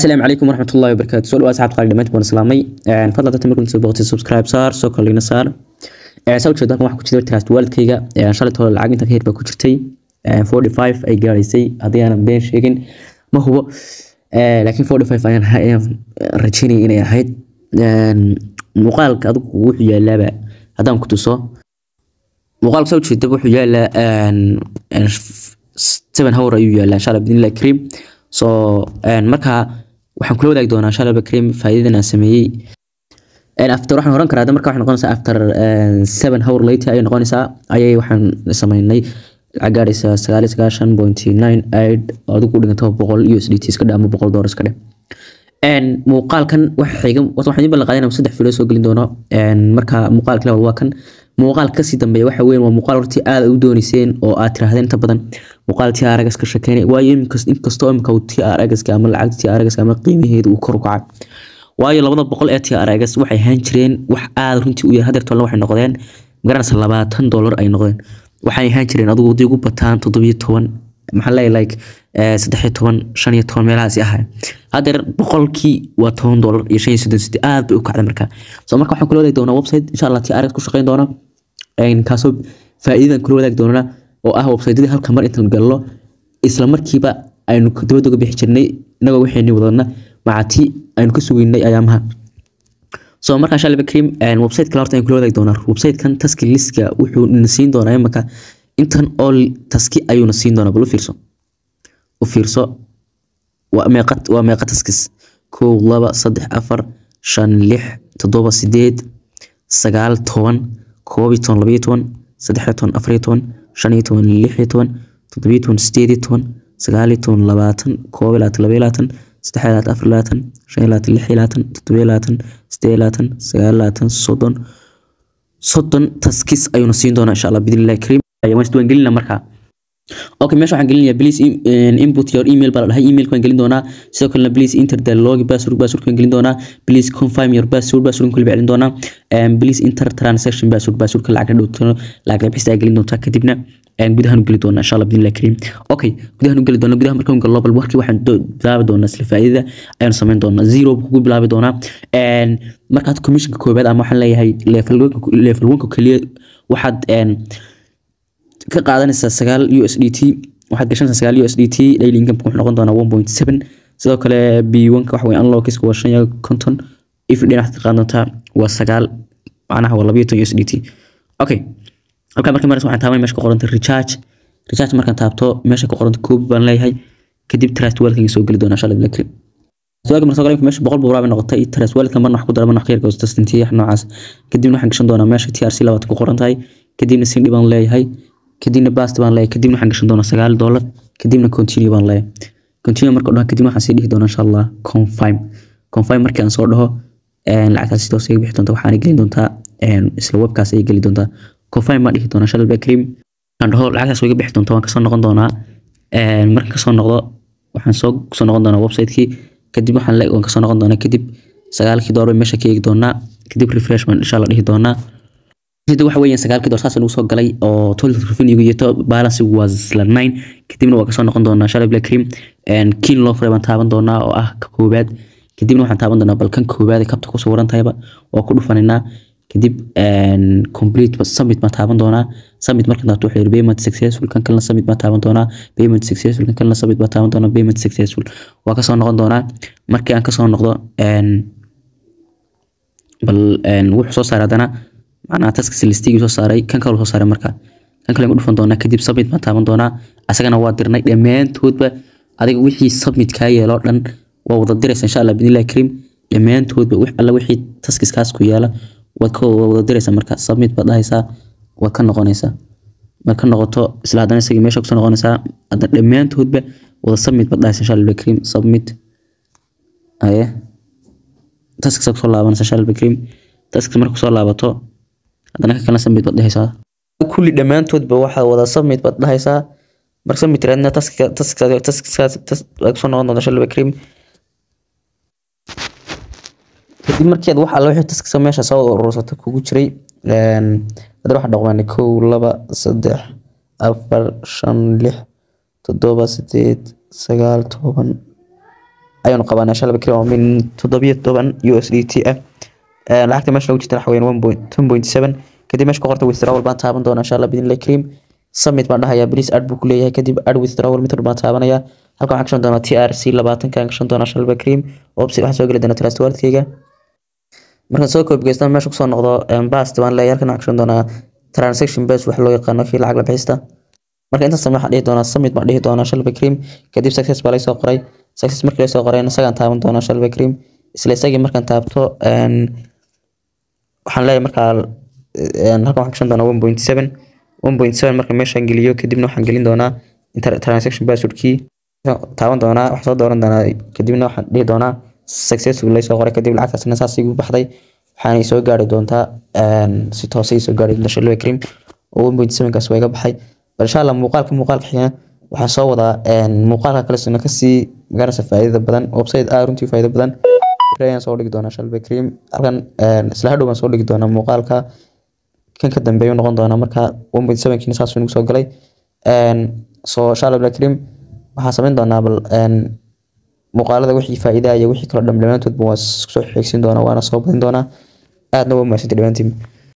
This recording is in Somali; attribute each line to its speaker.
Speaker 1: السلام عليكم ورحمة الله وبركاته. سؤال واسعة قال دمت بون سلامي. فضل تتمكن تبغى سبسكرايب صار سوكر لنا صار. سويت شو ده واحد كنت دور تراست والد كيجا. إن شاء الله تقول العقد أنت كهير بكوتشتي. 45 أي جالسي هذه أنا بين شيء ما هو. لكن 45 أنا رجيني إني هيد. مقال كذا وحيا لعبة هذا كنت صو. مقال سويت شو ده وحيا لا 7 هور أيوة لا إن شاء الله بإذن الله كريم. marka waxaan kula wadaagi doonaa insha Allah bakreem faa'iidada aan sameeyay after waxaan horan karaa marka waxaan noqonaysaa after 7 hour later ay noqonaysaa ayay waxaan sameeynay agaarisa 99.98 oo adigu dhiganto 100 USDT iska dhaamo $100 iska dhig muuqaalkan waxaan idin balaqaadinaa 3 fiilo soo gelin doono marka muuqaalka la waa kan muuqaal ka sii dambeeya waxa weyn waa muuqaal hortii aad u dooniseen oo aad tiraahdeen inta badan muuqaal TRX ka shaqeynay waayo inkastoo imka TRX ka ama lacag TRX ama qiimaheedu uu kor u kacay waayo 200 ee TRX waxay ahaan jireen wax aad runtii u yar hadeerto waxay noqdeen garanaysa $20 ay noqdeen waxay ahaan jireen adigu diigu bataan 17 maxaa la like 13 15 meelahaas ahay hadeer boqolkii waa $10 iyo 5 aad bay u kacday marka marka waxaan kula wadaagi doonaa website insha Allah TRX ku shaqeyn doona kaasoo faa'iidan kula wadaagi doonaa oo ah website-yada halka mar inta gallo isla markiiba aynu dibadda uga bixi jirnay inaga waxaynu wadana macaati aynu ka sugeynay ayaamaha marka insha Allah bakreem website kala horta aynu kula wadaagi doonaa website-kan task list-ka wuxuu nasiin doonaa marka intan all taski ayuu nasiin doonaa bal u fiirso waa meeqa taskis 1 2 3 4 5 6 7 8 9 10 12 12 13 14 15 16 17 18 19 20 22 23 24 25 30 taskis ayuu nasiin doonaa insha Allah bidillah kareem ayaan isdwan gelina marka okay meesha waxaan gelinayaa please input your email bal dhahay email kan gelin doonaa sidoo kale please enter the log password kan gelin doonaa please confirm your password kan kula bixin doonaa please enter transaction password kan lacag dhawto lacag bixista gelin doontaa kadibna gudahan u geli doonaa insha Allah bidillah kareem okay gudahan u geli doonaa gudaha markaan galno bal warkii waxaan bilaabi doonaa isla faa'iidada ayaan sameyn doonaa zero ku bilaabi doonaa markaad commission koobaad ama waxaan leeyahay level 1 kaliya waxaad ka qaadanaysa 9 USDT waxaad gashanaysaa 9 USDT daily income ku noqon doona 1.7 sidoo kale B1 ka wax weyn unlock isku waa 5 conton if dhinaca qaadanta waa 9 macnaha waa 12 USDT okay halka markii waxaan taabay meesha ku qoran recharge markaan taabto meesha ku qoran koob baan leeyahay kadib trust wallet-ka soo gali doona insha Allah bilaa su'aal markaa galay meesha 100 buuraab noqotay trust wallet-ka marna wax ku darban wax khayrka istastantiya noocaas kadibna waxaan gashan doonaa meesha TRC 20 ku qoran tahay kadibna sin dhibaan leeyahay kadibna bast baan leeyahay kadibna waxaan gashan doonaa $9 kadibna continue baan leeyahay continue marka dhaho kadibna waxaan sii dhihi doonaa insha Allah confirm markii aan soo dhaho lacagtaas sidoo sii bixi doontaa waxaan gelin doontaa isla webkaas ay geli doontaa confirm ma dhihi doonaa insha Allah bakreem aan dhaho lacagtaas way bixi doontaa waan ka soo noqon doonaa marka ka soo noqdo waxaan soo noqon doonaa website-kii kadib waan ka soo noqon doonaa kadib $9 meesha ka eegi doonaa kadib refreshment insha Allah dhihi doonaa sidoo waxa weeyaan 9 saas lagu soo galay oo total revenue iyo balance was 9 kadibna waa ka soo noqon doonaa insha Allah bakreem kin loo furay baan taaban doonaa oo ah ka koobaad kadibna waxaan taaban doonaa balkan koobaad kabta ku soo waran tahayba oo ku dhufaneynaa kadib complete submit ma taaban doonaa submit marka aad wax payment successful kan kala submit ma taaban doonaa payment successful kan kala submit ma taaban doonaa payment successful waa ka soo noqon doonaa markii aan ka soo noqdo bal wuxuu soo saaradana macnaha task listiga soo saaray kan kale soo saaray marka kan kale ugu dhufan doonaa kadib submit ma taaban doonaa asagana waa dirnay dhamaantoodba adiga wixii submit ka yeelo dhan waa wada diraysa insha Allah bidillah kareem dhamaantoodba wax alla wixii taskiskaas ku yaala waad ka wada diraysa marka submit baad dhahaysaa waad ka noqonaysaa marka noqoto isla hadana isaga meesha ku soo noqonaysaa hadda dhamaantoodba wada submit baad dhahaysaa insha Allah bakreem submit taskiskaas soo laabanaysa insha Allah bakreem task marka soo laabato hadana ka kala submit baad dhahaysaa kulli dhamaantoodba waxa wada submit baad dhahaysaa marka submit raadna taskiskaas soo noqon doonta insha Allah bakreem kadib markii aad waxa la wixii task meesha soo urursato kugu jiray hadda waxa dhaqmaan 1 2 3 4 5 6 7 8 9 10 ayaan qabanaa insha Allah bakri oo min 17 USDT ah lacagta meesha lagu jirta waxa weeyaan 1.7 kadib meesha ku qorta withdrawal baan taaban doonaa insha Allah bidin karim submit baan dhahayaa please add buu ku leeyahay kadib add withdrawal method baan taabanaya halkan waxaan kashan doonaa TRC 20 kan kashan doonaa insha Allah bakri opsi waxaan soo gali doonaa trust wallet-kayga markaan soo koob geystaan meesha ku soo noqdo bast waan leeyahay halkan waxaan kashan doonaa transaction base wax loo yaqaan kii lacag la bixista marka inta samee waxaan dhihi doonaa submit baan dhihi doonaa insha Allah bakri kadib success baa la soo qoray success markii la soo qoray isagaan taaban doonaa insha Allah bakri isla isagii markaan taabto waxaan leeyahay markaa halkan waxaan kashan doonaa 1.7 marka meeshaan geliyo kadibna waxaan gelin doonaa transaction password key taaban doonaa wax soo dooran doonaa kadibna waxaan dhihi doonaa successful la soo qoray kadib lacagtaasna saas igu baxday waxaan soo gaari doontaa si toos ah soo gaari doontaa shilwa cream oo 1.7 kaas way ka baxay bal insha Allah muuqaalka xigana waxaan soo wadaa muuqaalka kale sina kasii gaaraysa faa'iido badan website runtii faa'iido badan ayaan soo dhigi doonaa shilwa cream halkan isla hadhow baan soo dhigi doonaa muuqaalka kan ka dambeeyo noqon doona marka 1.7 kiina saas uu soo galay soo insha Allah cream waxaan sameyn doonaa bal muuqaalada wixii faa'iido iyo wixii kala dhammaantood waa soo xigsiin doonaa waana soo badin doonaa aadna waa mahadsantahay